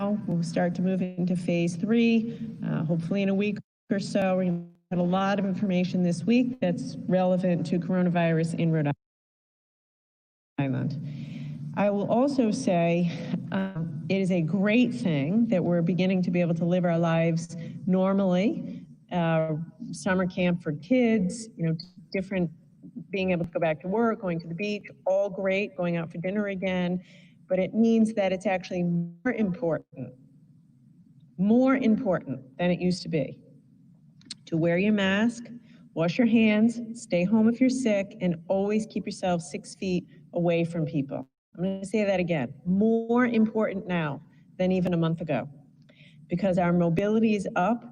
We'll start to move into phase 3, hopefully in a week or so. We're going to have a lot of information this week that's relevant to coronavirus in Rhode Island. I will also say it is a great thing that we're beginning to be able to live our lives normally. Summer camp for kids, different, being able to go back to work, going to the beach, all great, going out for dinner again. But it means that it's actually more important than it used to be to wear your mask, wash your hands, stay home if you're sick, and always keep yourself 6 feet away from people. I'm going to say that again. More important now than even a month ago, because our mobility is up,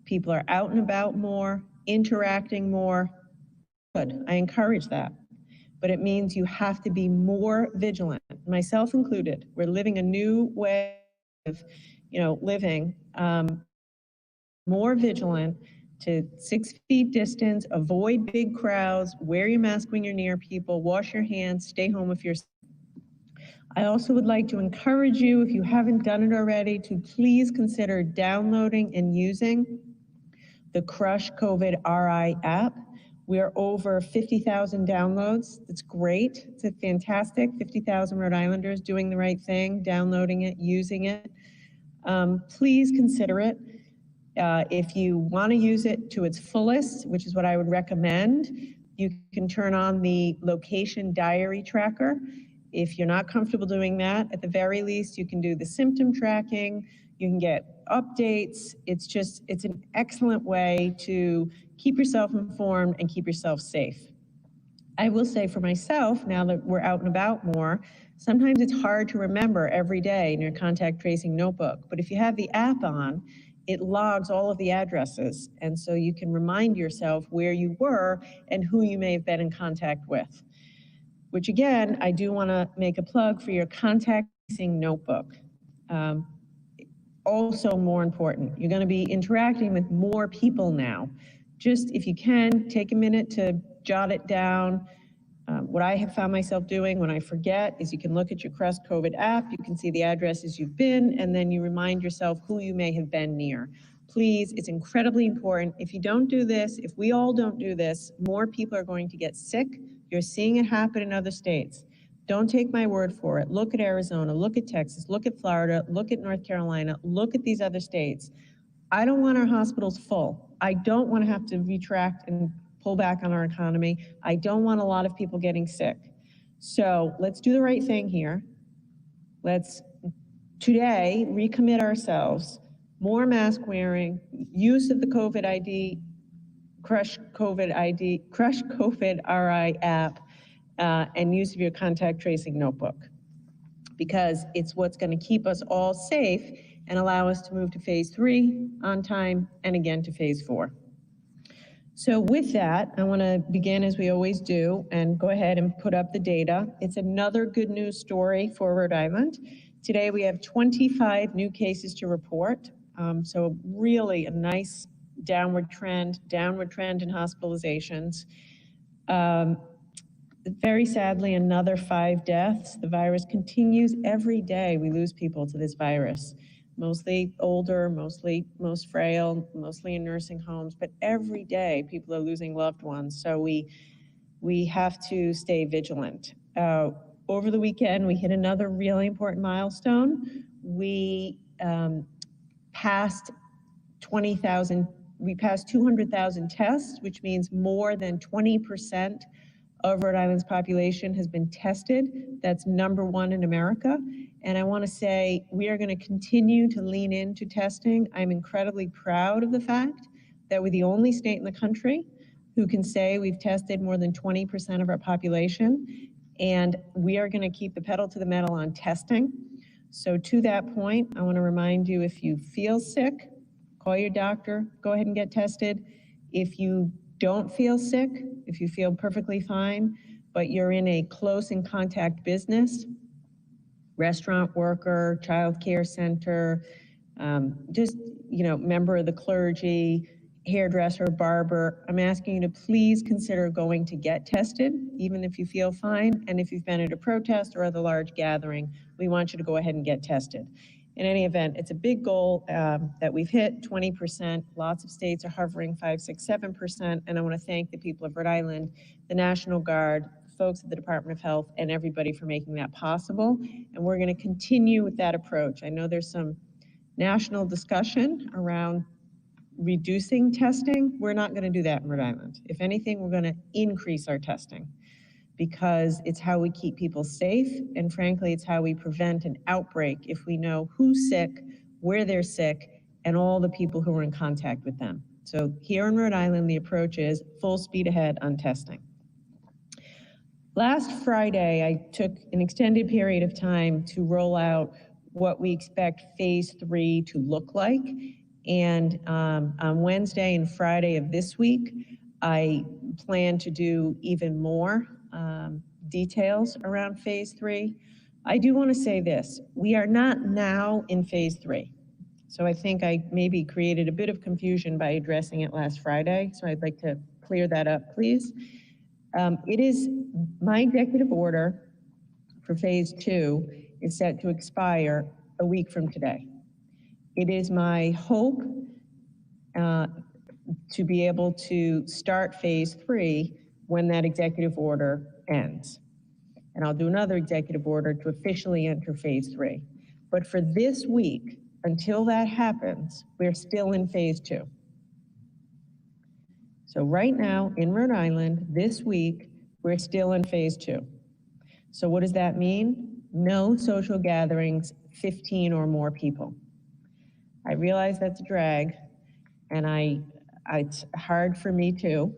people are out and about more, interacting more. Good, I encourage that. But it means you have to be more vigilant, myself included. We're living a new way of, living, more vigilant to 6 feet distance, avoid big crowds, wear your mask when you're near people, wash your hands, stay home if you're sick. I also would like to encourage you, if you haven't done it already, to please consider downloading and using the Crush COVID RI app. We are over 50,000 downloads. That's great. It's a fantastic 50,000 Rhode Islanders doing the right thing, downloading it, using it. Please consider it. If you want to use it to its fullest, which is what I would recommend, you can turn on the location diary tracker. If you're not comfortable doing that, at the very least, you can do the symptom tracking. You can get updates. It's an excellent way to keep yourself informed and keep yourself safe. I will say for myself, now that we're out and about more, sometimes it's hard to remember every day in your contact tracing notebook. But if you have the app on, it logs all of the addresses. And so you can remind yourself where you were and who you may have been in contact with. Which again, I do want to make a plug for your contact tracing notebook. Also more important, you're going to be interacting with more people now. Just if you can, take a minute to jot it down. What I have found myself doing when I forget is you can look at your Crush COVID app, you can see the addresses you've been, and then you remind yourself who you may have been near. Please, it's incredibly important. If you don't do this, if we all don't do this, more people are going to get sick. You're seeing it happen in other states. Don't take my word for it. Look at Arizona, look at Texas, look at Florida, look at North Carolina, look at these other states. I don't want our hospitals full. I don't want to have to retract and pull back on our economy. I don't want a lot of people getting sick. So let's do the right thing here. Let's today recommit ourselves, more mask wearing, use of the COVID ID, Crush COVID RI app, and use of your contact tracing notebook, because it's what's going to keep us all safe and allow us to move to phase 3 on time and again to phase 4. So with that, I want to begin as we always do and go ahead and put up the data. It's another good news story for Rhode Island. Today we have 25 new cases to report. So really a nice downward trend in hospitalizations. Very sadly, another 5 deaths. The virus continues every day. We lose people to this virus. Mostly older, most frail, mostly in nursing homes, but every day people are losing loved ones. So we have to stay vigilant. Over the weekend, we hit another really important milestone. We passed 200,000 tests, which means more than 20% of Rhode Island's population has been tested. That's #1 in America. And I want to say we are going to continue to lean into testing. I'm incredibly proud of the fact that we're the only state in the country who can say we've tested more than 20% of our population. And we are going to keep the pedal to the metal on testing. So to that point, I want to remind you, if you feel sick, call your doctor, go ahead and get tested. If you don't feel sick, if you feel perfectly fine, but you're in a close in contact business, restaurant worker, child care center, just, member of the clergy, hairdresser, barber, I'm asking you to please consider going to get tested, even if you feel fine. And if you've been at a protest or other large gathering, we want you to go ahead and get tested. In any event, it's a big goal that we've hit, 20%. Lots of states are hovering 5, 6, 7%. And I want to thank the people of Rhode Island, the National Guard, folks at the Department of Health, and everybody for making that possible. And we're going to continue with that approach. I know there's some national discussion around reducing testing. We're not going to do that in Rhode Island. If anything, we're going to increase our testing, because it's how we keep people safe, and frankly, it's how we prevent an outbreak if we know who's sick, where they're sick, and all the people who are in contact with them. So here in Rhode Island, the approach is full speed ahead on testing. Last Friday, I took an extended period of time to roll out what we expect phase 3 to look like. And on Wednesday and Friday of this week, I plan to do even more details around phase 3. I do want to say this: we are not now in phase 3. So I think I maybe created a bit of confusion by addressing it last Friday. So I'd like to clear that up, please. It is my executive order for phase 2 is set to expire a week from today. It is my hope to be able to start phase 3 when that executive order ends. And I'll do another executive order to officially enter phase 3. But for this week, until that happens, we're still in phase 2. So right now in Rhode Island, this week, we're still in phase 2. So what does that mean? No social gatherings, 15 or more people. I realize that's a drag, and it's hard for me too.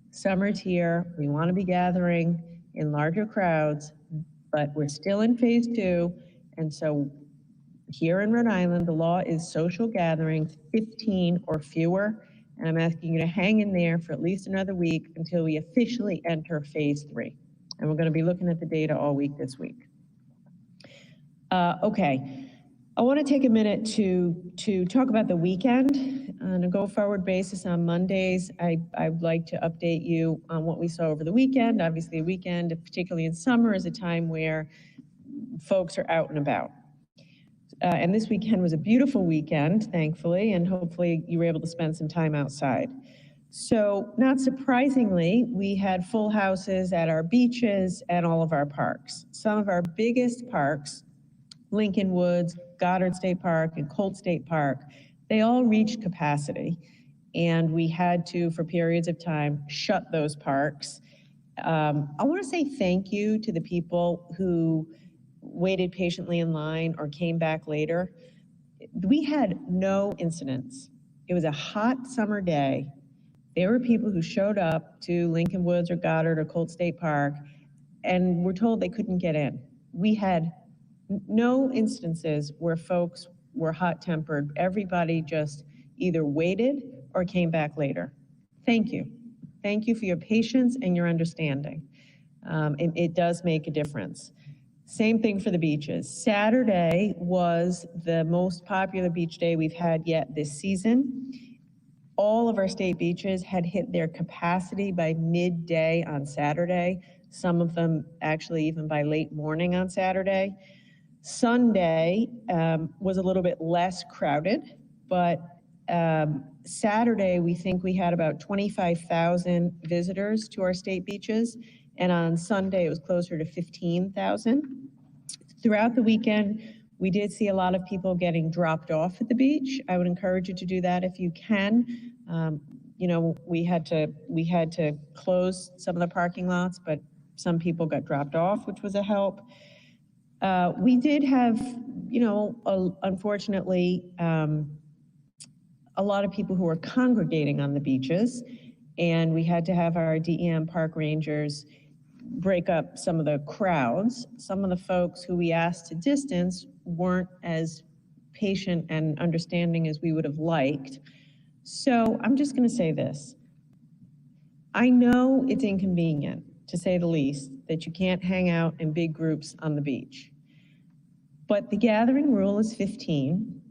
Summer's here, we want to be gathering in larger crowds, but we're still in phase 2, and so here in Rhode Island, the law is social gatherings, 15 or fewer, and I'm asking you to hang in there for at least another week until we officially enter phase 3. And we're going to be looking at the data all week this week. Okay. I want to take a minute to talk about the weekend. On a go-forward basis on Mondays, I'd like to update you on what we saw over the weekend. Obviously, a weekend, particularly in summer, is a time where folks are out and about. And this weekend was a beautiful weekend, thankfully, and hopefully you were able to spend some time outside. So not surprisingly, we had full houses at our beaches and all of our parks. Some of our biggest parks, Lincoln Woods, Goddard State Park, and Colt State Park, they all reached capacity. And we had to, for periods of time, shut those parks. I want to say thank you to the people who waited patiently in line or came back later. We had no incidents. It was a hot summer day. There were people who showed up to Lincoln Woods or Goddard or Colt State Park and were told they couldn't get in. We had no instances where folks were hot-tempered. Everybody just either waited or came back later. Thank you. Thank you for your patience and your understanding. It does make a difference. Same thing for the beaches. Saturday was the most popular beach day we've had yet this season. All of our state beaches had hit their capacity by midday on Saturday, some of them actually even by late morning on Saturday. Sunday was a little bit less crowded, but Saturday we think we had about 25,000 visitors to our state beaches, and on Sunday it was closer to 15,000. Throughout the weekend, we did see a lot of people getting dropped off at the beach. I would encourage you to do that if you can. You know, we had to close some of the parking lots, but some people got dropped off, which was a help. We did have, you know, unfortunately, a lot of people who were congregating on the beaches, and we had to have our DEM park rangers break up some of the crowds. Some of the folks who we asked to distance weren't as patient and understanding as we would have liked. So I'm just going to say this. I know it's inconvenient, to say the least, that you can't hang out in big groups on the beach. But the gathering rule is 15.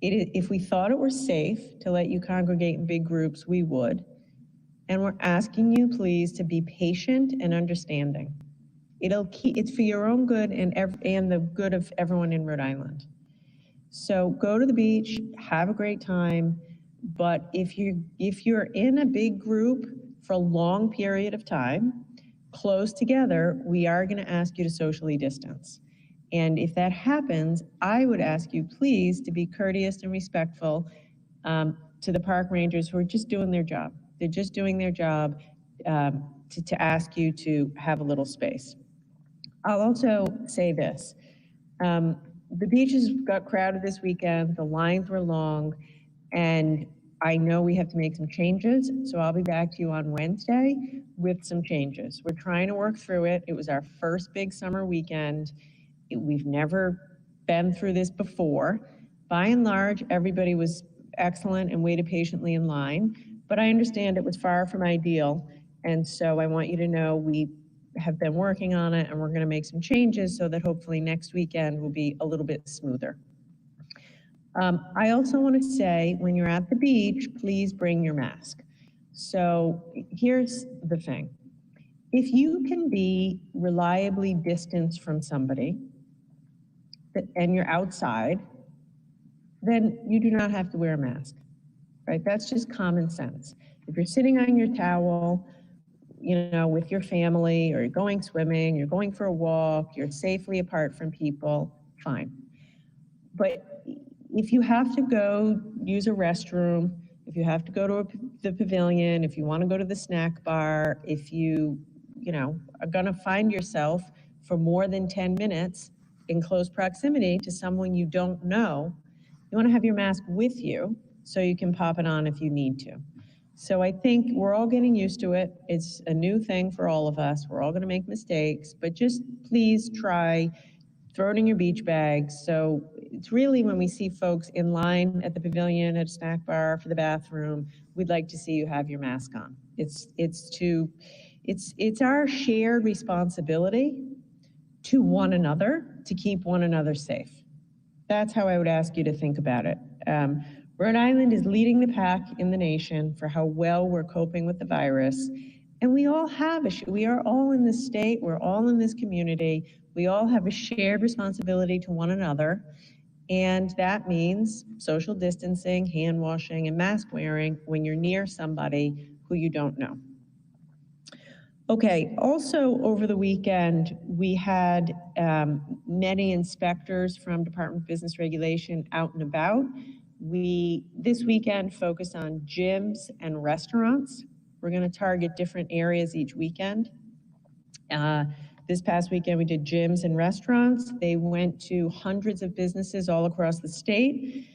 If we thought it were safe to let you congregate in big groups, we would. And we're asking you, please, to be patient and understanding. It's for your own good and the good of everyone in Rhode Island. So go to the beach, have a great time, but if you're in a big group for a long period of time, close together, we are going to ask you to socially distance. And if that happens, I would ask you, please, to be courteous and respectful to the park rangers who are just doing their job. They're just doing their job to ask you to have a little space. I'll also say this. The beaches got crowded this weekend, the lines were long, and I know we have to make some changes, so I'll be back to you on Wednesday with some changes. We're trying to work through it. It was our first big summer weekend. We've never been through this before. By and large, everybody was excellent and waited patiently in line, but I understand it was far from ideal, and so I want you to know we have been working on it and we're going to make some changes so that hopefully next weekend will be a little bit smoother. I also want to say, when you're at the beach, please bring your mask. So here's the thing. If you can be reliably distanced from somebody and you're outside, then you do not have to wear a mask, right? That's just common sense. If you're sitting on your towel, with your family, or you're going swimming, you're going for a walk, you're safely apart from people, fine. But if you have to go use a restroom, if you have to go to the pavilion, if you want to go to the snack bar, if you are going to find yourself for more than 10 minutes in close proximity to someone you don't know, you want to have your mask with you so you can pop it on if you need to. So I think we're all getting used to it. It's a new thing for all of us. We're all going to make mistakes, but just please try, throw it in your beach bags. So it's really, when we see folks in line at the pavilion, at a snack bar, for the bathroom, we'd like to see you have your mask on. It's our shared responsibility to one another to keep one another safe. That's how I would ask you to think about it. Rhode Island is leading the pack in the nation for how well we're coping with the virus. And we all have we are all in this state, we're all in this community, we all have a shared responsibility to one another. And that means social distancing, hand washing, and mask wearing when you're near somebody who you don't know. Okay, also over the weekend, we had many inspectors from Department of Business Regulation out and about. We, this weekend, focused on gyms and restaurants. We're going to target different areas each weekend. This past weekend, we did gyms and restaurants. They went to hundreds of businesses all across the state.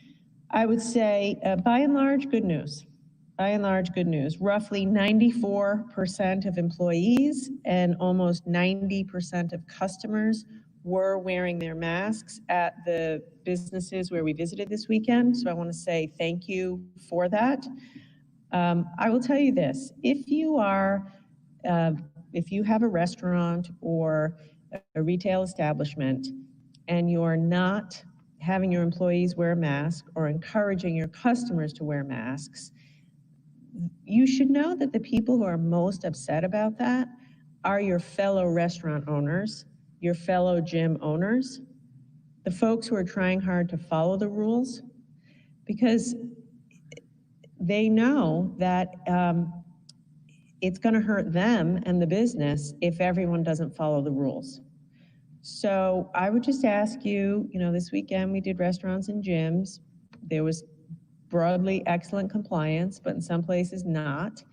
I would say, by and large, good news. By and large, good news. Roughly 94% of employees and almost 90% of customers were wearing their masks at the businesses where we visited this weekend. So I want to say thank you for that. I will tell you this: if you have a restaurant or a retail establishment and you're not having your employees wear a mask or encouraging your customers to wear masks, you should know that the people who are most upset about that are your fellow restaurant owners, your fellow gym owners, the folks who are trying hard to follow the rules, because they know that it's going to hurt them and the business if everyone doesn't follow the rules. So I would just ask you, this weekend we did restaurants and gyms. There was broadly excellent compliance, but in some places not.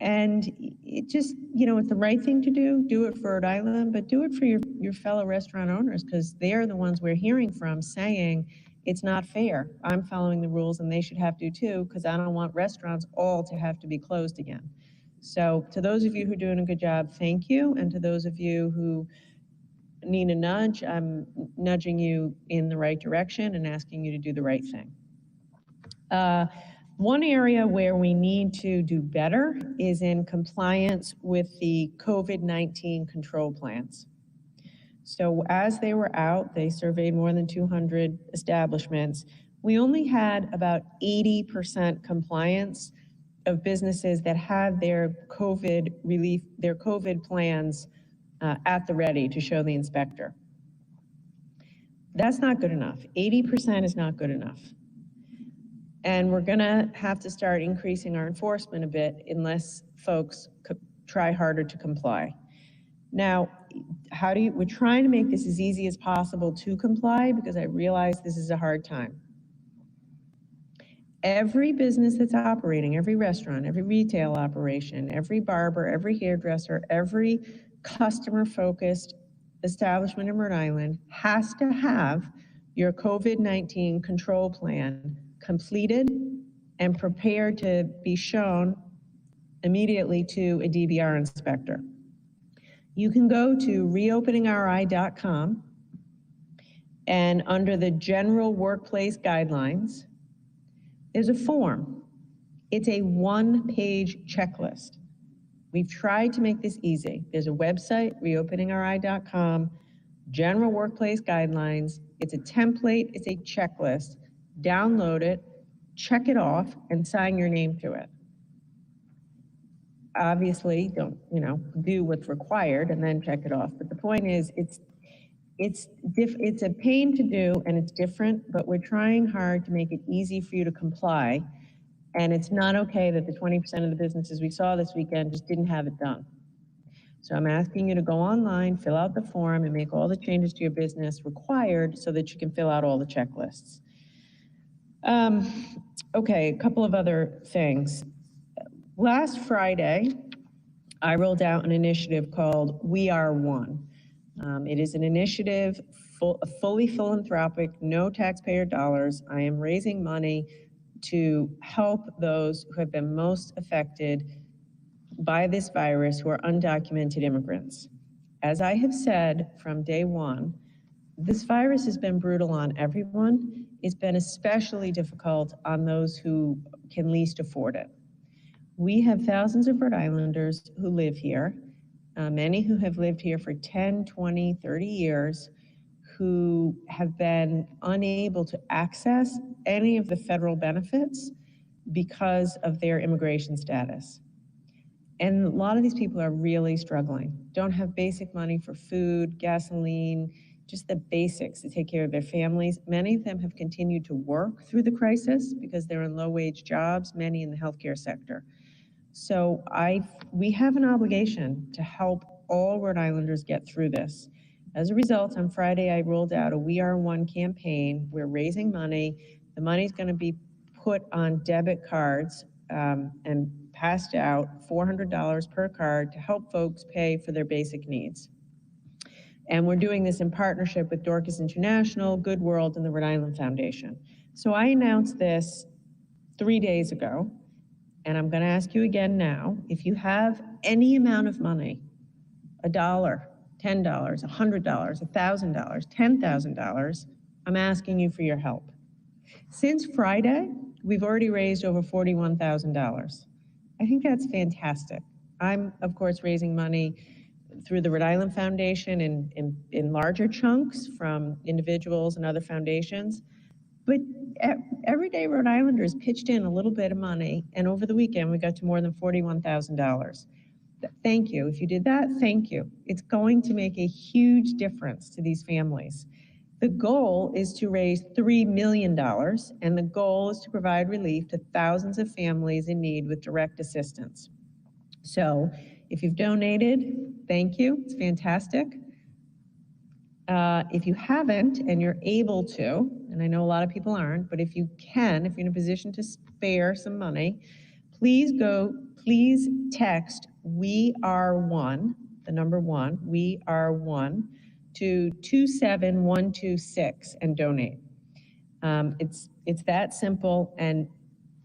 And it just, it's the right thing to do it for Rhode Island, but do it for your fellow restaurant owners, because they're the ones we're hearing from saying, it's not fair. I'm following the rules and they should have to too, because I don't want restaurants all to have to be closed again. So to those of you who are doing a good job, thank you. And to those of you who need a nudge, I'm nudging you in the right direction and asking you to do the right thing. One area where we need to do better is in compliance with the COVID-19 control plans. So as they were out, they surveyed more than 200 establishments. We only had about 80% compliance of businesses that had their COVID plans at the ready to show the inspector. That's not good enough. 80% is not good enough. And we're gonna have to start increasing our enforcement a bit unless folks try harder to comply. Now, we're trying to make this as easy as possible to comply because I realize this is a hard time. Every business that's operating, every restaurant, every retail operation, every barber, every hairdresser, every customer-focused establishment in Rhode Island has to have your COVID-19 control plan completed and prepared to be shown immediately to a DVR inspector. You can go to reopeningri.com and under the general workplace guidelines, there's a form. It's a one-page checklist. We've tried to make this easy. There's a website, reopeningri.com, general workplace guidelines. It's a template, it's a checklist. Download it, check it off, and sign your name to it. Obviously, don't, do what's required and then check it off. But the point is, it's a pain to do and it's different, but we're trying hard to make it easy for you to comply. And it's not okay that the 20% of the businesses we saw this weekend just didn't have it done. So I'm asking you to go online, fill out the form, and make all the changes to your business required so that you can fill out all the checklists. Okay, a couple of other things. Last Friday, I rolled out an initiative called We Are One. It is an initiative fully philanthropic, no taxpayer dollars. I am raising money to help those who have been most affected by this virus, who are undocumented immigrants. As I have said from day one, this virus has been brutal on everyone. It's been especially difficult on those who can least afford it. We have thousands of Rhode Islanders who live here, many who have lived here for 10, 20, 30 years, who have been unable to access any of the federal benefits because of their immigration status. And a lot of these people are really struggling, don't have basic money for food, gasoline, just the basics to take care of their families. Many of them have continued to work through the crisis because they're in low-wage jobs, many in the healthcare sector. So we have an obligation to help all Rhode Islanders get through this. As a result, on Friday, I rolled out a We Are One campaign. We're raising money. The money's going to be put on debit cards and passed out, $400 per card, to help folks pay for their basic needs. And we're doing this in partnership with Dorcas International, Good World, and the Rhode Island Foundation. So I announced this 3 days ago. And I'm going to ask you again now, if you have any amount of money, $1, $10, $100, $1,000, $10,000, I'm asking you for your help. Since Friday, we've already raised over $41,000. I think that's fantastic. I'm, of course, raising money through the Rhode Island Foundation in larger chunks from individuals and other foundations. But everyday Rhode Islanders pitched in a little bit of money, and over the weekend we got to more than $41,000. Thank you. If you did that, thank you. It's going to make a huge difference to these families. The goal is to raise $3 million, and the goal is to provide relief to thousands of families in need with direct assistance. So if you've donated, thank you. It's fantastic. If you haven't and you're able to, and I know a lot of people aren't, but if you can, if you're in a position to spare some money, please text We Are One, the number one, We Are One, to 27126 and donate. It's that simple, and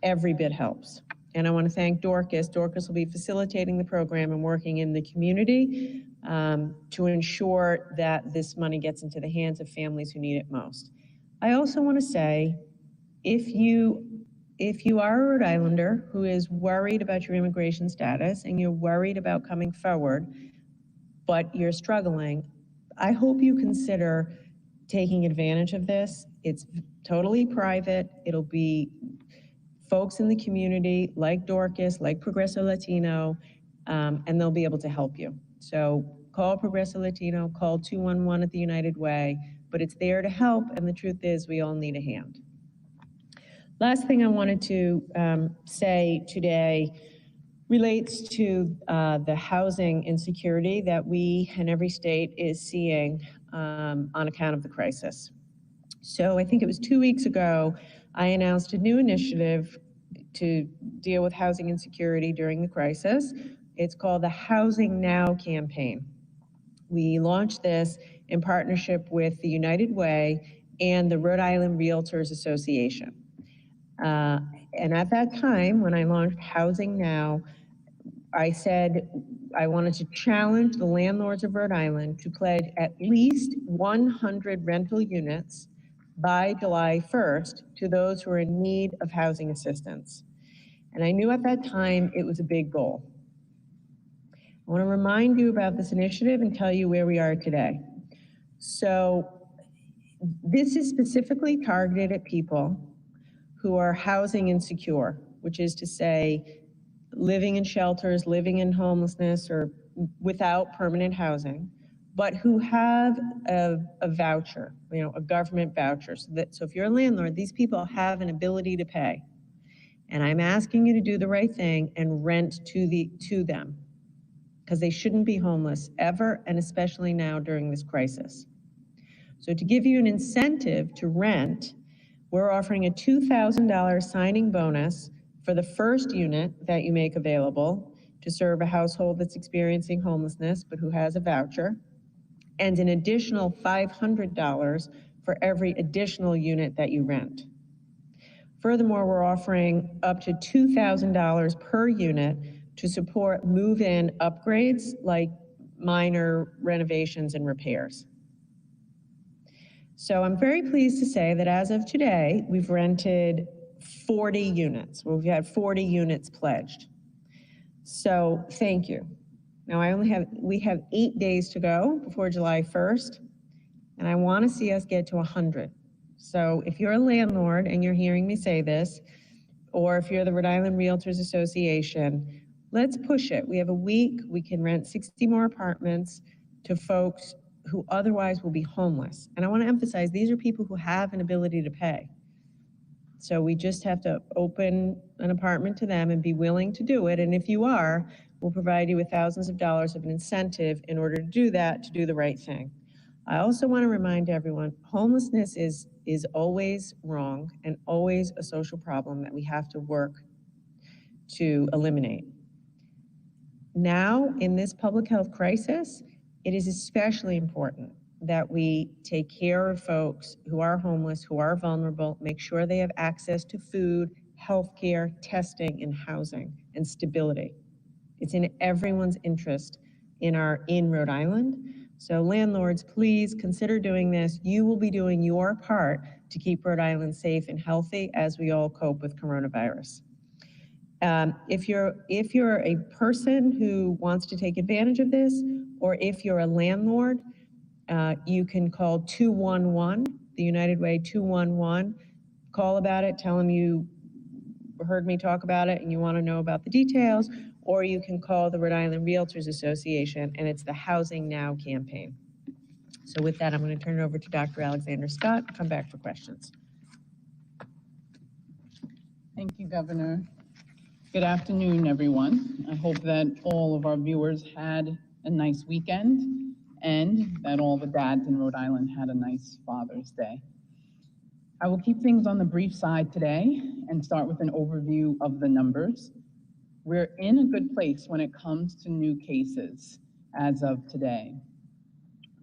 every bit helps. And I want to thank Dorcas. Dorcas will be facilitating the program and working in the community to ensure that this money gets into the hands of families who need it most. I also want to say, if you are a Rhode Islander who is worried about your immigration status and you're worried about coming forward, but you're struggling, I hope you consider taking advantage of this. It's totally private. It'll be folks in the community like Dorcas, like Progreso Latino, and they'll be able to help you. So call Progreso Latino, call 211 at the United Way. but it's there to help, and the truth is we all need a hand. Last thing I wanted to say today relates to the housing insecurity that we and every state is seeing on account of the crisis. So I think it was 2 weeks ago, I announced a new initiative to deal with housing insecurity during the crisis. It's called the Housing Now campaign. We launched this in partnership with the United Way and the Rhode Island Realtors Association. And at that time, when I launched Housing Now, I said I wanted to challenge the landlords of Rhode Island to pledge at least 100 rental units by July 1st to those who are in need of housing assistance. And I knew at that time it was a big goal. I want to remind you about this initiative and tell you where we are today. So this is specifically targeted at people who are housing insecure, which is to say living in shelters, living in homelessness, or without permanent housing, but who have a voucher, a government voucher. So if you're a landlord, these people have an ability to pay. And I'm asking you to do the right thing and rent to them, because they shouldn't be homeless ever, and especially now during this crisis. So to give you an incentive to rent, we're offering a $2,000 signing bonus for the first unit that you make available to serve a household that's experiencing homelessness but who has a voucher, and an additional $500 for every additional unit that you rent. Furthermore, we're offering up to $2,000 per unit to support move-in upgrades like minor renovations and repairs. So I'm very pleased to say that as of today, we've rented 40 units. We've had 40 units pledged. So thank you. Now we have 8 days to go before July 1st, and I want to see us get to 100. So if you're a landlord and you're hearing me say this, or if you're the Rhode Island Realtors Association, let's push it. We have a week. We can rent 60 more apartments to folks who otherwise will be homeless. And I want to emphasize, these are people who have an ability to pay. So we just have to open an apartment to them and be willing to do it. And if you are, we'll provide you with thousands of dollars of an incentive in order to do that, to do the right thing. I also want to remind everyone, homelessness is always wrong and always a social problem that we have to work to eliminate. Now, in this public health crisis, it is especially important that we take care of folks who are homeless, who are vulnerable, make sure they have access to food, healthcare, testing, and housing, and stability. It's in everyone's interest in Rhode Island. So landlords, please consider doing this. You will be doing your part to keep Rhode Island safe and healthy as we all cope with coronavirus. If you're a person who wants to take advantage of this, or if you're a landlord, you can call 211, the United Way 211. Call about it, tell them you heard me talk about it and you want to know about the details, or you can call the Rhode Island Realtors Association, and it's the Housing Now campaign. So with that, I'm going to turn it over to Dr. Alexander Scott and come back for questions. Thank you, Governor. Good afternoon, everyone. I hope that all of our viewers had a nice weekend and that all the dads in Rhode Island had a nice Father's Day. I will keep things on the brief side today and start with an overview of the numbers. We're in a good place when it comes to new cases as of today.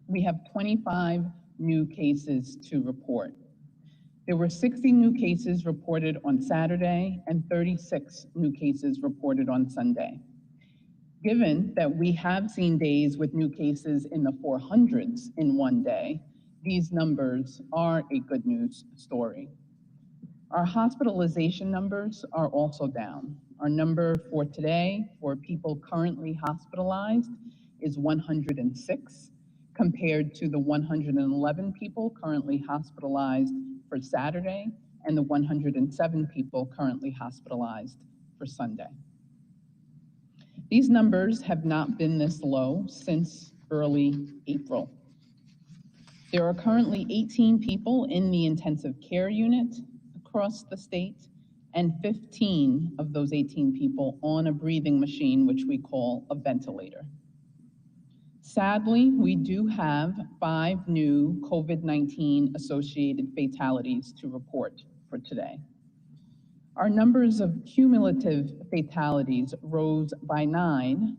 We have 25 new cases to report. There were 60 new cases reported on Saturday and 36 new cases reported on Sunday. Given that we have seen days with new cases in the 400s in one day, these numbers are a good news story. Our hospitalization numbers are also down. Our number for today for people currently hospitalized is 106, compared to the 111 people currently hospitalized for Saturday and the 107 people currently hospitalized for Sunday. These numbers have not been this low since early April. There are currently 18 people in the intensive care unit across the state, and 15 of those 18 people on a breathing machine, which we call a ventilator. Sadly, we do have 5 new COVID-19 associated fatalities to report for today. Our numbers of cumulative fatalities rose by 9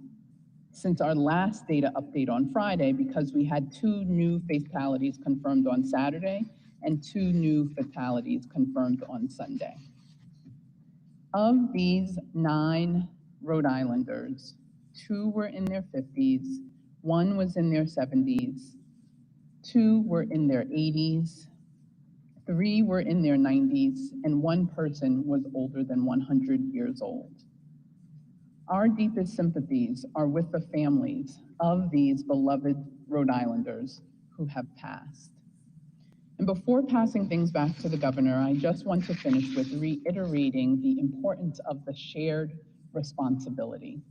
since our last data update on Friday, because we had 2 new fatalities confirmed on Saturday and 2 new fatalities confirmed on Sunday. Of these 9 Rhode Islanders, 2 were in their 50s, 1 was in their 70s, 2 were in their 80s, 3 were in their 90s, and 1 person was older than 100 years old. Our deepest sympathies are with the families of these beloved Rhode Islanders who have passed. And before passing things back to the governor, I just want to finish with reiterating the importance of the shared responsibility.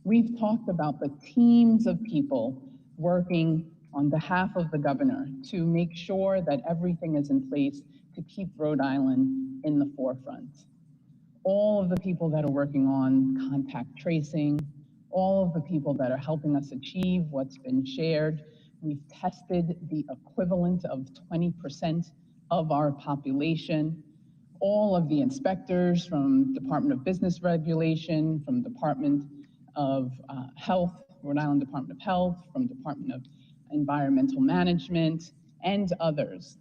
We've talked about the teams of people working on behalf of the governor to make sure that everything is in place to keep Rhode Island in the forefront. All of the people that are working on contact tracing, all of the people that are helping us achieve what's been shared. We've tested the equivalent of 20% of our population. All of the inspectors from Department of Business Regulation, from Department of Health, Rhode Island Department of Health, from Department of Environmental Management, and others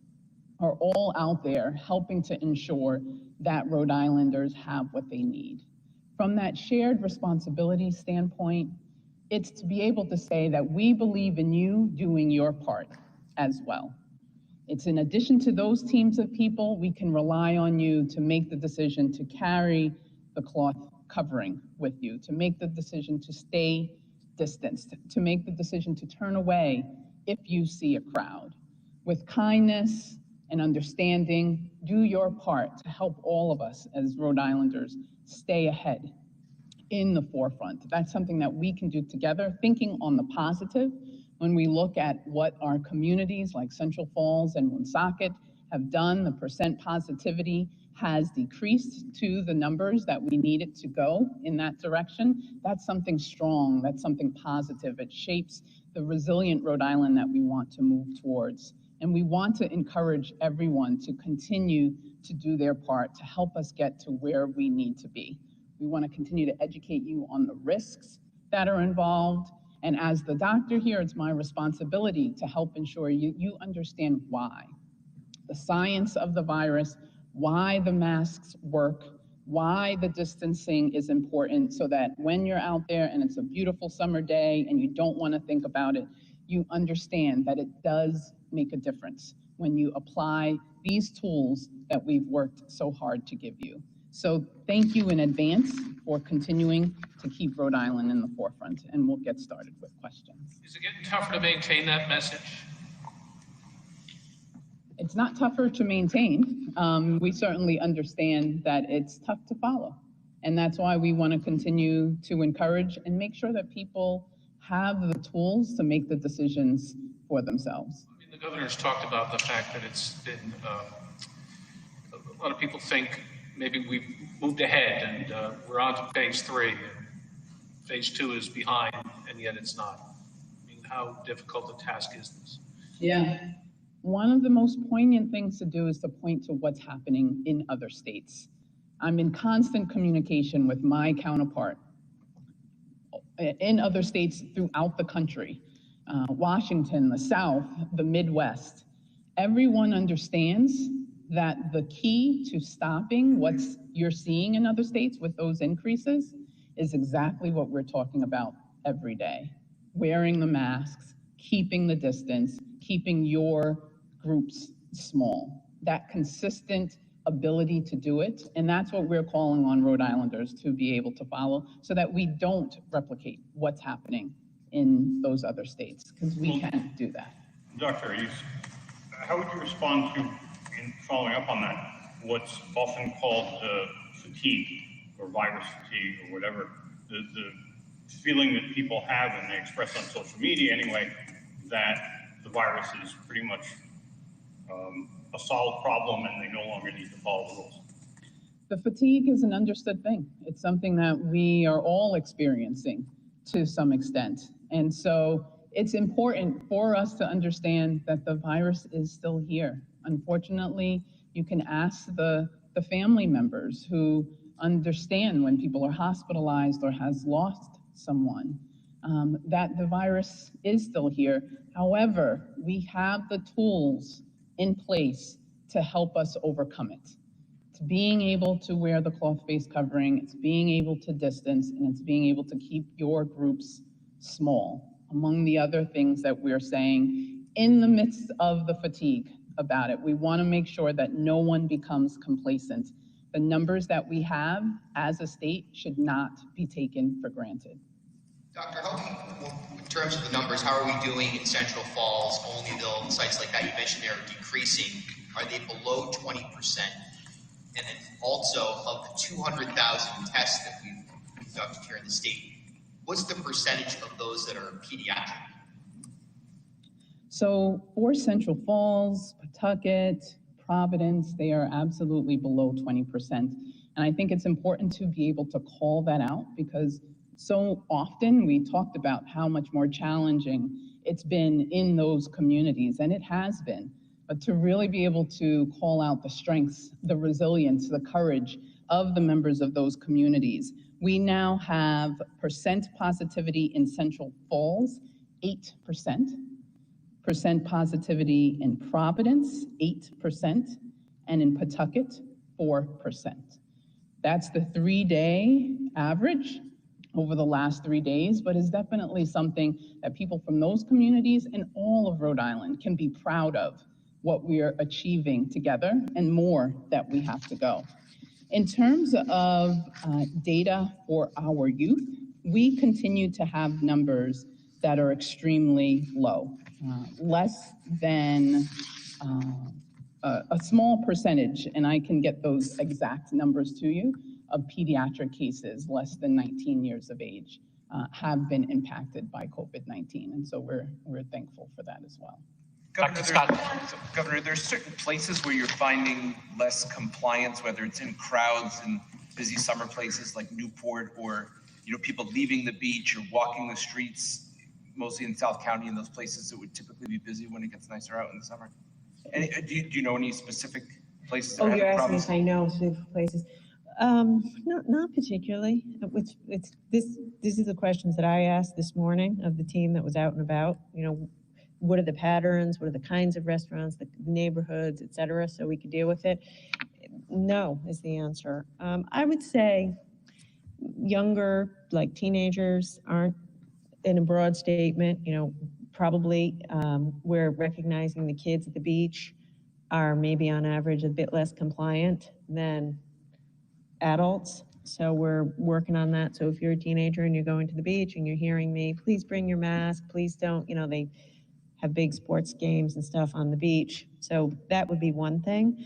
are all out there helping to ensure that Rhode Islanders have what they need. From that shared responsibility standpoint, it's to be able to say that we believe in you doing your part as well. It's in addition to those teams of people, we can rely on you to make the decision to carry the cloth covering with you, to make the decision to stay distanced, to make the decision to turn away if you see a crowd. With kindness and understanding, do your part to help all of us as Rhode Islanders stay ahead in the forefront. That's something that we can do together, thinking on the positive. When we look at what our communities like Central Falls and Woonsocket have done, the percent positivity has decreased to the numbers that we need it to go in that direction. That's something strong, that's something positive. It shapes the resilient Rhode Island that we want to move towards. And we want to encourage everyone to continue to do their part to help us get to where we need to be. We want to continue to educate you on the risks that are involved. And as the doctor here, it's my responsibility to help ensure you understand why. The science of the virus, why the masks work, why the distancing is important, so that when you're out there and it's a beautiful summer day and you don't want to think about it, you understand that it does make a difference when you apply these tools that we've worked so hard to give you. So thank you in advance for continuing to keep Rhode Island in the forefront, and we'll get started with questions. Is it getting tougher to maintain that message? It's not tougher to maintain. We certainly understand that it's tough to follow. And that's why we want to continue to encourage and make sure that people have the tools to make the decisions for themselves. I mean, the governor's talked about the fact that it's been, a lot of people think maybe we've moved ahead and we're on to phase 3. And phase 2 is behind, and yet it's not. I mean, how difficult a task is this? Yeah. One of the most poignant things to do is to point to what's happening in other states. I'm in constant communication with my counterpart in other states throughout the country, Washington, the South, the Midwest. Everyone understands that the key to stopping what you're seeing in other states with those increases is exactly what we're talking about every day. Wearing the masks, keeping the distance, keeping your groups small. That consistent ability to do it, and that's what we're calling on Rhode Islanders to be able to follow, so that we don't replicate what's happening in those other states, because we can't do that. Dr. East, how would you respond to, in following up on that, what's often called fatigue or virus fatigue or whatever, the feeling that people have, and they express on social media anyway, that the virus is pretty much a solved problem and they no longer need to follow the rules? The fatigue is an understood thing. It's something that we are all experiencing to some extent. And so it's important for us to understand that the virus is still here. Unfortunately, you can ask the family members who understand when people are hospitalized or has lost someone, that the virus is still here. However, we have the tools in place to help us overcome it. It's being able to wear the cloth face covering, it's being able to distance, and it's being able to keep your groups small. Among the other things that we're saying, in the midst of the fatigue about it, we want to make sure that no one becomes complacent. The numbers that we have as a state should not be taken for granted. Doctor, in terms of the numbers, how are we doing in Central Falls, Olneyville, sites like that you mentioned they're decreasing? Are they below 20%? And then also, of the 200,000 tests that we've conducted here in the state, what's the percentage of those that are pediatric? So for Central Falls, Pawtucket, Providence, they are absolutely below 20%. And I think it's important to be able to call that out because so often we talked about how much more challenging it's been in those communities, and it has been. But to really be able to call out the strengths, the resilience, the courage of the members of those communities. We now have percent positivity in Central Falls, 8%. Percent positivity in Providence, 8%. And in Pawtucket, 4%. That's the 3-day average over the last 3 days, but is definitely something that people from those communities and all of Rhode Island can be proud of, what we are achieving together and more that we have to go. In terms of data for our youth, we continue to have numbers that are extremely low, less than a small percentage, and I can get those exact numbers to you, of pediatric cases less than 19 years of age have been impacted by COVID-19, and so we're thankful for that as well. Governor, there's certain places where you're finding less compliance, whether it's in crowds and busy summer places like Newport, or people leaving the beach or walking the streets, mostly in South County, in those places that would typically be busy when it gets nicer out in the summer. And do you know any specific places that Oh, are you're having asking if problems? I know specific places. Not particularly. This is the questions that I asked this morning of the team that was out and about. What are the patterns? What are the kinds of restaurants, the neighborhoods, et cetera, so we could deal with it? No is the answer. I would say younger, like teenagers, aren't, in a broad statement, probably we're recognizing the kids at the beach are maybe on average a bit less compliant than adults. So we're working on that. So if you're a teenager and you're going to the beach and you're hearing me, please bring your mask, please don't, they have big sports games and stuff on the beach. So that would be one thing.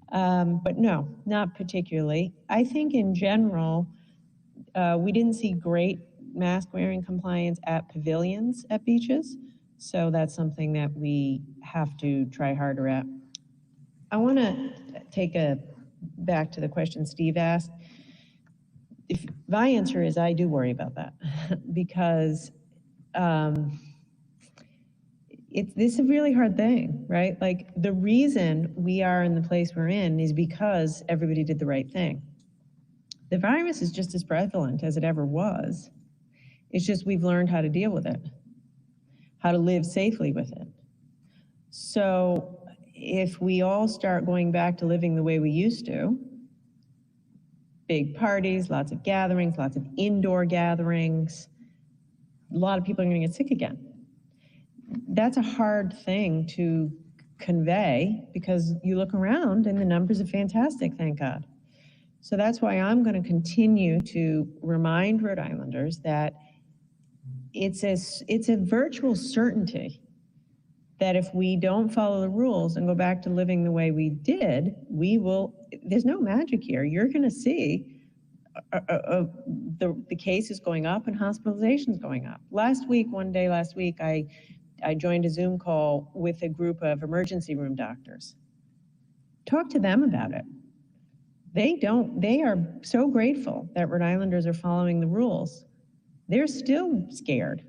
But no, not particularly. I think in general, we didn't see great mask wearing compliance at pavilions at beaches. So that's something that we have to try harder at. I want to take back to the question Steve asked. My answer is I do worry about that because this is a really hard thing, right? Like the reason we are in the place we're in is because everybody did the right thing. The virus is just as prevalent as it ever was. It's just we've learned how to deal with it, how to live safely with it. So if we all start going back to living the way we used to, big parties, lots of gatherings, lots of indoor gatherings, a lot of people are going to get sick again. That's a hard thing to convey because you look around and the numbers are fantastic, thank God. So that's why I'm going to continue to remind Rhode Islanders that it's a virtual certainty that if we don't follow the rules and go back to living the way we did, there's no magic here. You're going to see the cases going up and hospitalizations going up. One day last week, I I joined a Zoom call with a group of emergency room doctors. Talk to them about it. They are so grateful that Rhode Islanders are following the rules. They're still scared.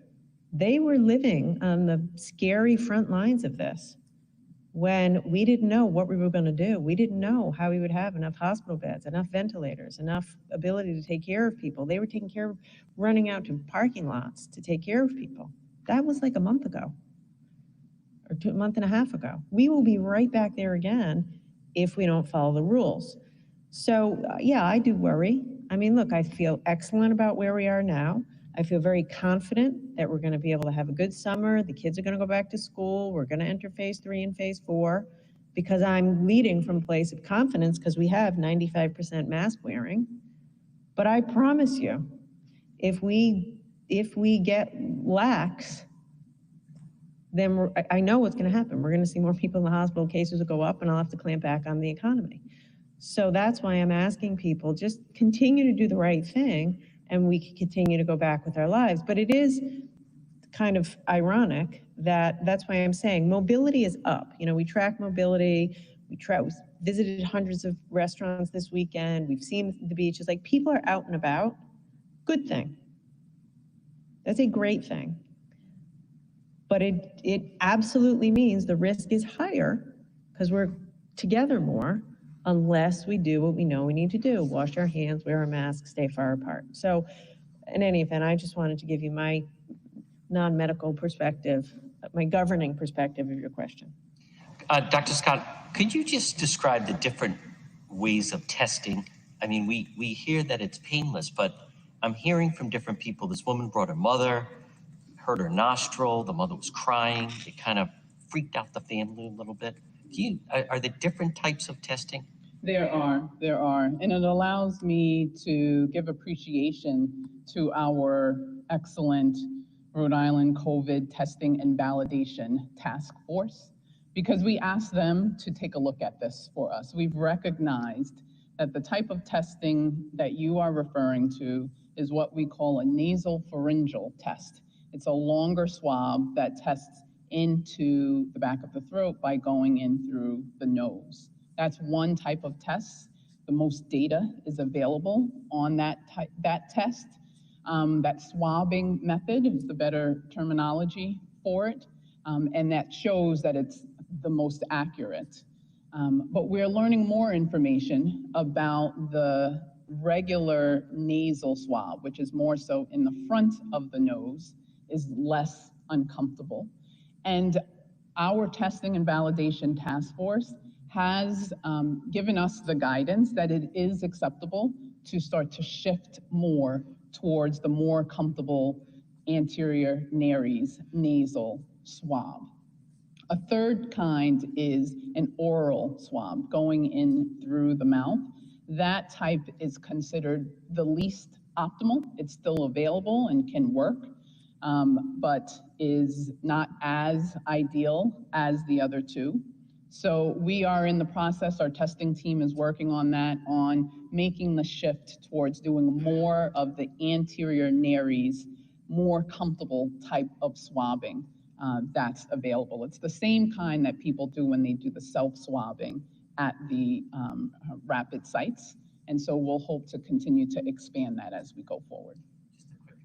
They were living on the scary front lines of this when we didn't know what we were going to do. We didn't know how we would have enough hospital beds, enough ventilators, enough ability to take care of people. They were taking care of running out to parking lots to take care of people. That was like a month ago or a month and a half ago. We will be right back there again if we don't follow the rules. So yeah, I do worry. I mean, look, I feel excellent about where we are now. I feel very confident that we're going to be able to have a good summer. The kids are going to go back to school. We're going to enter phase 3 and phase 4 because I'm leading from a place of confidence because we have 95% mask wearing. But I promise you, if we get lax, then I know what's going to happen. We're going to see more people in the hospital, cases will go up, and I'll have to clamp back on the economy. So that's why I'm asking people, just continue to do the right thing, and we can continue to go back with our lives. But it is kind of ironic that's why I'm saying mobility is up. You know, we track mobility. We visited hundreds of restaurants this weekend. We've seen the beaches. Like, people are out and about. Good thing. That's a great thing. But it absolutely means the risk is higher because we're together more unless we do what we know we need to do. Wash our hands, wear a mask, stay far apart. So in any event, I just wanted to give you my non-medical perspective, my governing perspective of your question. Dr. Scott, could you just describe the different ways of testing? I mean, we hear that it's painless, but I'm hearing from different people. This woman brought her mother, hurt her nostril, the mother was crying. It kind of freaked out the family a little bit. Are there different types of testing? There are, and it allows me to give appreciation to our excellent Rhode Island COVID testing and validation task force, because we asked them to take a look at this for us. We've recognized that the type of testing that you are referring to is what we call a nasopharyngeal test. It's a longer swab that tests into the back of the throat by going in through the nose. That's one type of test. The most data is available on that test. That swabbing method is the better terminology for it, and that shows that it's the most accurate. But we're learning more information about the regular nasal swab, which is more so in the front of the nose, is less uncomfortable. And our testing and validation task force has given us the guidance that it is acceptable to start to shift more towards the more comfortable anterior nares nasal swab. A third kind is an oral swab going in through the mouth. That type is considered the least optimal. It's still available and can work, but is not as ideal as the other two. So we are in the process, our testing team is working on that, on making the shift towards doing more of the anterior nares, more comfortable type of swabbing that's available. It's the same kind that people do when they do the self-swabbing at the rapid sites. And so we'll hope to continue to expand that as we go forward.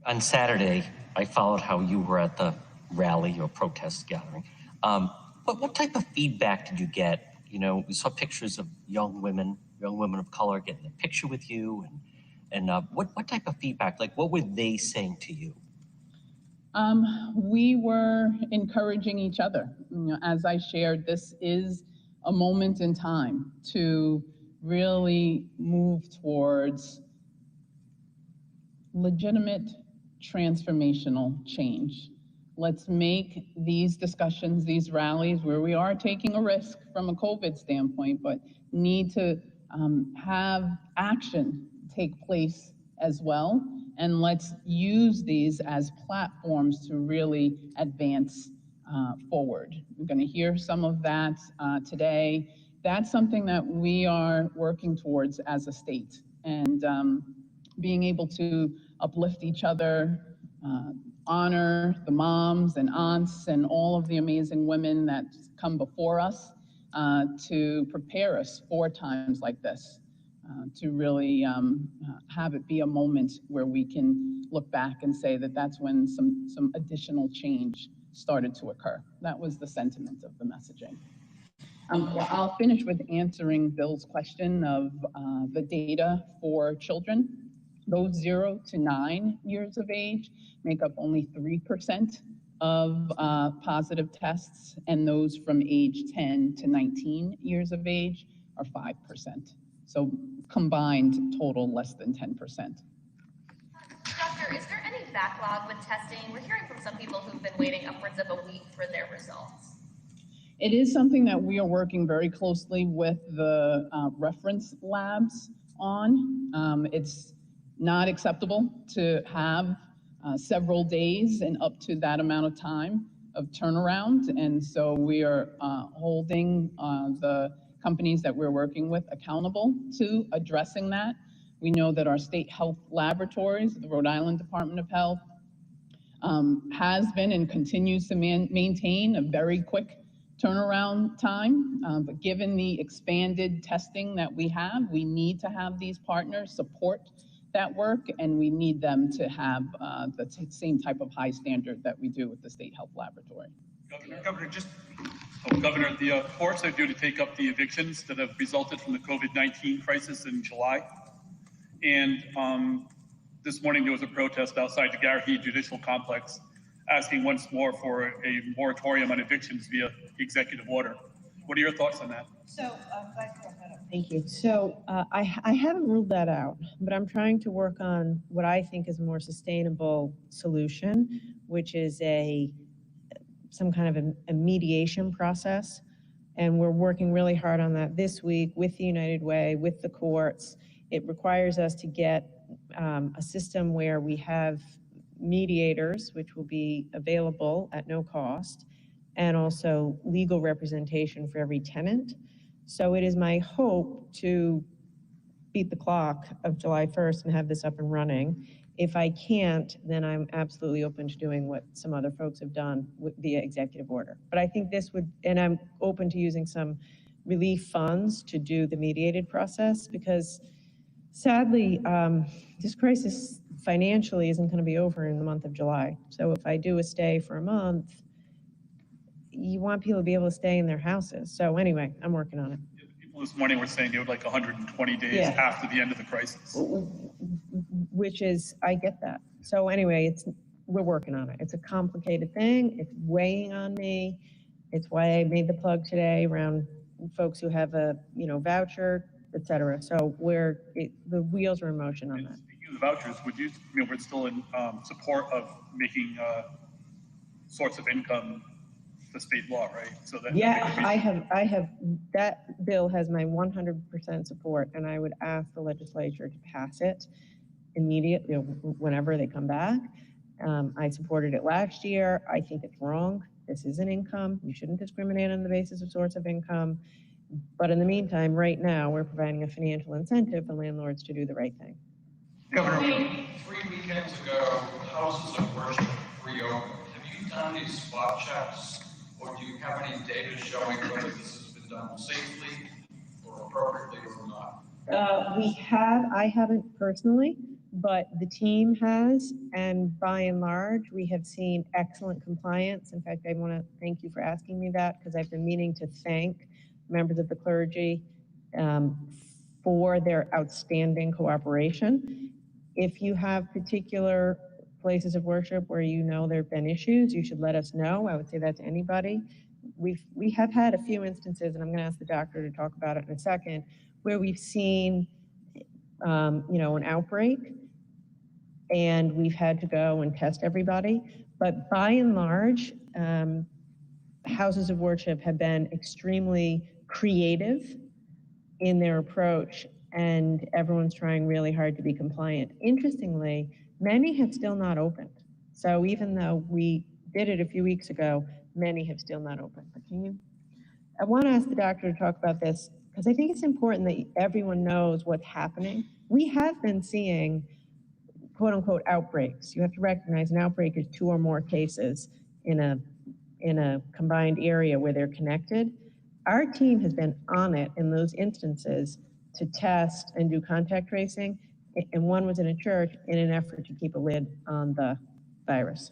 On Saturday, I followed how you were at the rally or protest gathering. But what type of feedback did you get? You know, we saw pictures of young women of color getting a picture with you, and what type of feedback? Like, what were they saying to you? We were encouraging each other. You know, as I shared, this is a moment in time to really move towards legitimate transformational change. Let's make these discussions, these rallies, where we are taking a risk from a COVID standpoint, but need to have action take place as well. And let's use these as platforms to really advance forward. We're going to hear some of that today. That's something that we are working towards as a state, and being able to uplift each other, honor the moms and aunts and all of the amazing women that come before us to prepare us for times like this, to really have it be a moment where we can look back and say that that's when some additional change started to occur. That was the sentiment of the messaging. Well, I'll finish with answering Bill's question of the data for children. Those 0 to 9 years of age make up only 3% of positive tests, and those from age 10 to 19 years of age are 5%. So combined total less than 10%. Doctor, is there any backlog with testing? We're hearing from some people who've been waiting upwards of a week for their results. It is something that we are working very closely with the reference labs on. It's not acceptable to have several days and up to that amount of time of turnaround. And so we are holding the companies that we're working with accountable to addressing that. We know that our state health laboratories, the Rhode Island Department of Health, has been and continues to maintain a very quick turnaround time. But given the expanded testing that we have, we need to have these partners support that work, and we need them to have the same type of high standard that we do with the state health laboratory. Governor, the courts are due to take up the evictions that have resulted from the COVID-19 crisis in July. And this morning there was a protest outside the Garrahy Judicial Complex asking once more for a moratorium on evictions via executive order. What are your thoughts on that? So, thank you. So I haven't ruled that out, but I'm trying to work on what I think is a more sustainable solution, which is some kind of a mediation process. And we're working really hard on that this week with the United Way, with the courts. It requires us to get a system where we have mediators, which will be available at no cost, and also legal representation for every tenant. So it is my hope to beat the clock of July 1st and have this up and running. If I can't, then I'm absolutely open to doing what some other folks have done via executive order. But I think this would, and I'm open to using some relief funds to do the mediated process, because sadly, this crisis financially isn't going to be over in the month of July. So if I do a stay for a month, you want people to be able to stay in their houses. So anyway, I'm working on it. People this morning were saying they would like 120 days after the end of the crisis. Which is, I get that. So anyway, we're working on it. It's a complicated thing. It's weighing on me. It's why I made the plug today around folks who have a voucher, et cetera. So the wheels are in motion on that. Speaking of vouchers, we're still in support of making source of income the state law, right? So that I have that bill has my 100% support, and I would ask the legislature to pass it immediately, whenever they come back. I supported it last year. I think it's wrong. This is an income. You shouldn't discriminate on the basis of source of income. But in the meantime, right now, we're providing a financial incentive for landlords to do the right thing. Governor, 3 weekends ago, houses of worship reopened. Have you done these spot checks, or do you have any data showing whether this has been done safely or appropriately or not? I haven't personally, but the team has, and by and large, we have seen excellent compliance. In fact, I want to thank you for asking me that, because I've been meaning to thank members of the clergy for their outstanding cooperation. If you have particular places of worship where there have been issues, you should let us know. I would say that to anybody. We have had a few instances, and I'm going to ask the doctor to talk about it in a second, where we've seen an outbreak, and we've had to go and test everybody. But by and large, houses of worship have been extremely creative in their approach, and everyone's trying really hard to be compliant. Interestingly, many have still not opened. So even though we did it a few weeks ago, many have still not opened. But I want to ask the doctor to talk about this, because I think it's important that everyone knows what's happening. We have been seeing quote unquote outbreaks. You have to recognize an outbreak is 2 or more cases in a combined area where they're connected. Our team has been on it in those instances to test and do contact tracing, and one was in a church in an effort to keep a lid on the virus.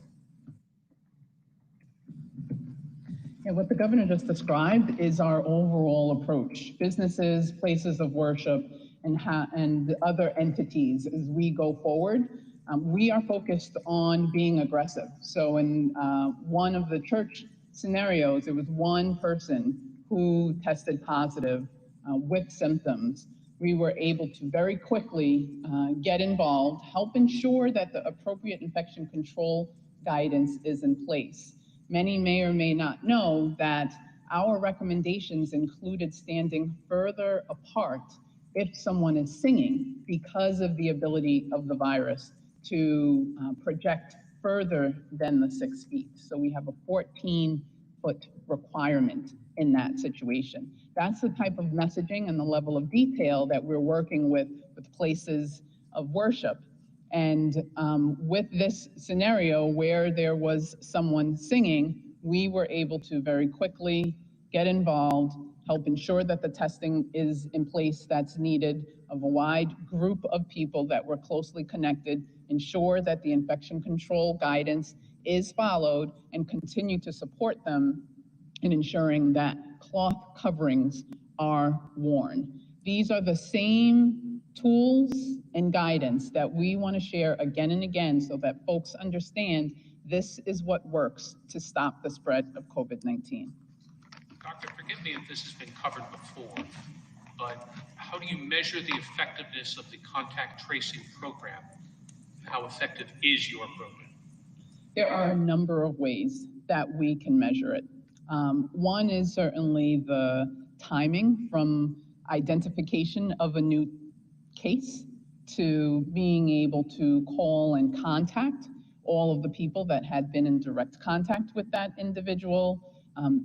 And what the governor just described is our overall approach. Businesses, places of worship, and other entities as we go forward. We are focused on being aggressive. So in one of the church scenarios, it was one person who tested positive with symptoms. We were able to very quickly get involved, help ensure that the appropriate infection control guidance is in place. Many may or may not know that our recommendations included standing further apart if someone is singing because of the ability of the virus to project further than the 6 feet. So we have a 14-foot requirement in that situation. That's the type of messaging and the level of detail that we're working with places of worship. And with this scenario where there was someone singing, we were able to very quickly get involved, help ensure that the testing is in place that's needed of a wide group of people that were closely connected, ensure that the infection control guidance is followed, and continue to support them in ensuring that cloth coverings are worn. These are the same tools and guidance that we want to share again and again so that folks understand this is what works to stop the spread of COVID-19. Doctor, forgive me if this has been covered before, but how do you measure the effectiveness of the contact tracing program? How effective is your program? There are a number of ways that we can measure it. One is certainly the timing from identification of a new case to being able to call and contact all of the people that had been in direct contact with that individual,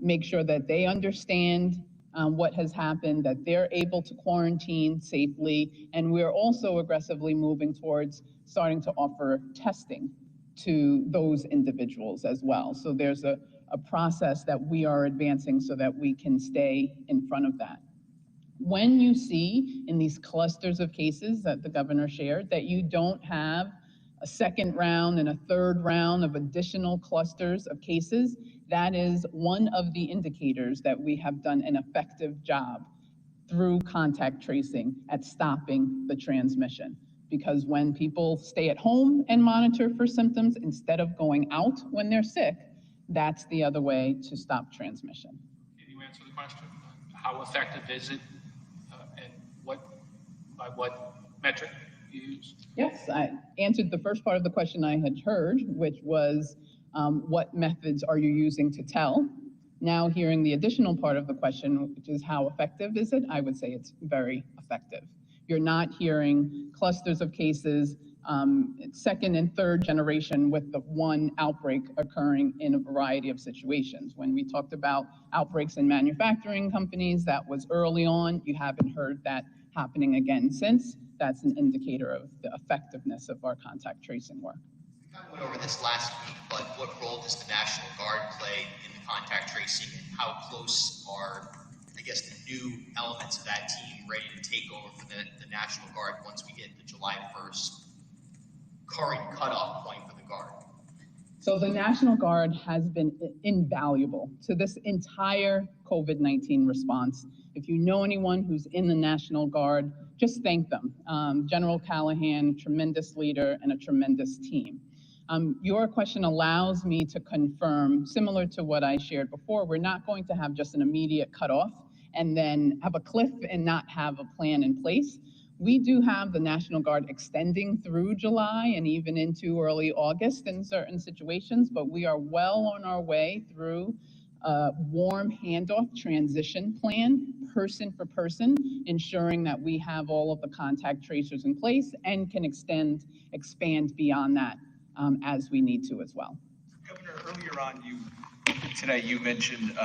make sure that they understand what has happened, that they're able to quarantine safely, and we're also aggressively moving towards starting to offer testing to those individuals as well. So there's a process that we are advancing so that we can stay in front of that. When you see in these clusters of cases that the governor shared that you don't have a second round and a third round of additional clusters of cases, that is one of the indicators that we have done an effective job through contact tracing at stopping the transmission. Because when people stay at home and monitor for symptoms instead of going out when they're sick, that's the other way to stop transmission. Can you answer the question? How effective is it, and by what metric you use? Yes, I answered the first part of the question I had heard, which was what methods are you using to tell? Now hearing the additional part of the question, which is how effective is it? I would say it's very effective. You're not hearing clusters of cases, second and third generation with the one outbreak occurring in a variety of situations. When we talked about outbreaks in manufacturing companies, that was early on. You haven't heard that happening again since. That's an indicator of the effectiveness of our contact tracing work. We kind of went over this last week, but what role does the National Guard play in the contact tracing, and how close are, I guess, the new elements of that team ready to take over for the National Guard once we hit the July 1st current cutoff point for the Guard? So the National Guard has been invaluable to this entire COVID-19 response. If you know anyone who's in the National Guard, just thank them. General Callahan, tremendous leader and a tremendous team. Your question allows me to confirm, similar to what I shared before, we're not going to have just an immediate cutoff and then have a cliff and not have a plan in place. We do have the National Guard extending through July and even into early August in certain situations, but we are well on our way through a warm handoff transition plan, person for person, ensuring that we have all of the contact tracers in place and can expand beyond that as we need to as well. Governor, earlier on today you mentioned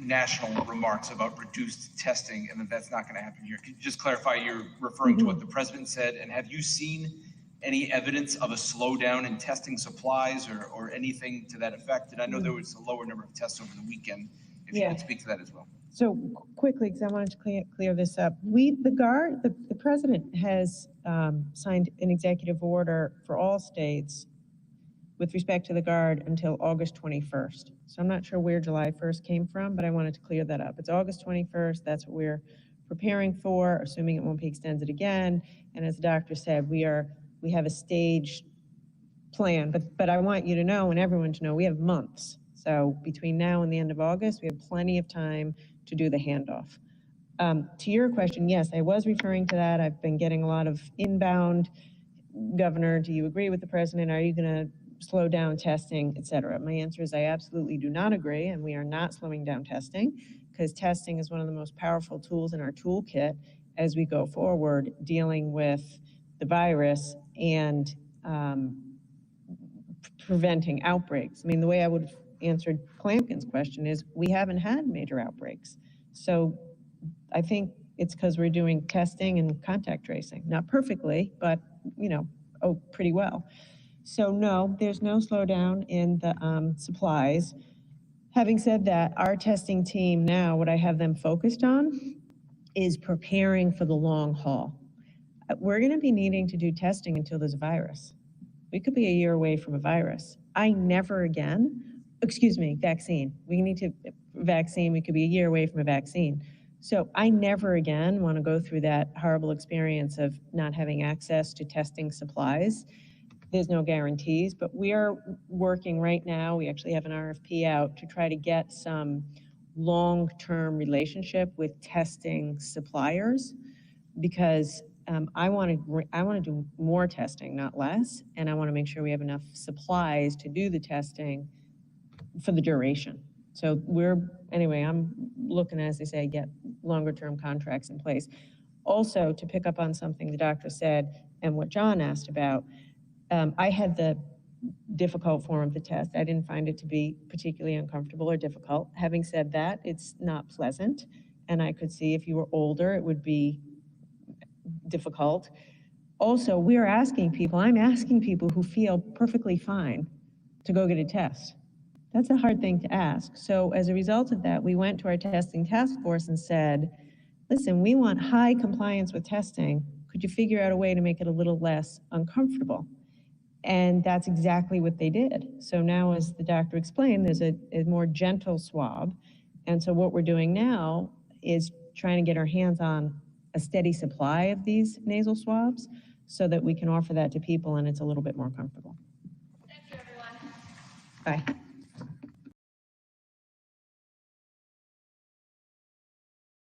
national remarks about reduced testing and that's not going to happen here. Could you just clarify you're referring to what the president said, and have you seen any evidence of a slowdown in testing supplies or anything to that effect? And I know there was a lower number of tests over the weekend. If you Yeah. could speak to that as well. So quickly, because I wanted to clear this up, the president has signed an executive order for all states with respect to the Guard until August 21st. So I'm not sure where July 1st came from, but I wanted to clear that up. It's August 21st. That's what we're preparing for, assuming it won't be extended again. And as the doctor said, we have a staged plan, but I want you to know and everyone to know we have months. So between now and the end of August, we have plenty of time to do the handoff. To your question, yes, I was referring to that. I've been getting a lot of inbound, Governor, do you agree with the president? Are you going to slow down testing, et cetera? My answer is I absolutely do not agree, and we are not slowing down testing, because testing is one of the most powerful tools in our toolkit as we go forward dealing with the virus and preventing outbreaks. I mean, the way I would have answered Clampkin's question is we haven't had major outbreaks. So I think it's because we're doing testing and contact tracing. Not perfectly, but, pretty well. So no, there's no slowdown in the supplies. Having said that, our testing team now, what I have them focused on is preparing for the long haul. We're going to be needing to do testing until there's a virus. We could be a year away from a virus. Vaccine. We need to vaccine. We could be a year away from a vaccine. So I never again want to go through that horrible experience of not having access to testing supplies. There's no guarantees, but we are working right now. We actually have an RFP out to try to get some long-term relationship with testing suppliers, because I want to do more testing, not less, and I want to make sure we have enough supplies to do the testing for the duration. So I'm looking, as they say, get longer-term contracts in place. Also, to pick up on something the doctor said and what John asked about, I had the difficult form of the test. I didn't find it to be particularly uncomfortable or difficult. Having said that, it's not pleasant, and I could see if you were older, it would be difficult. Also, I'm asking people who feel perfectly fine to go get a test. That's a hard thing to ask. So as a result of that, we went to our testing task force and said, listen, we want high compliance with testing. Could you figure out a way to make it a little less uncomfortable? And that's exactly what they did. So now, as the doctor explained, there's a more gentle swab. And so what we're doing now is trying to get our hands on a steady supply of these nasal swabs so that we can offer that to people and it's a little bit more comfortable. Thank you, everyone. Bye.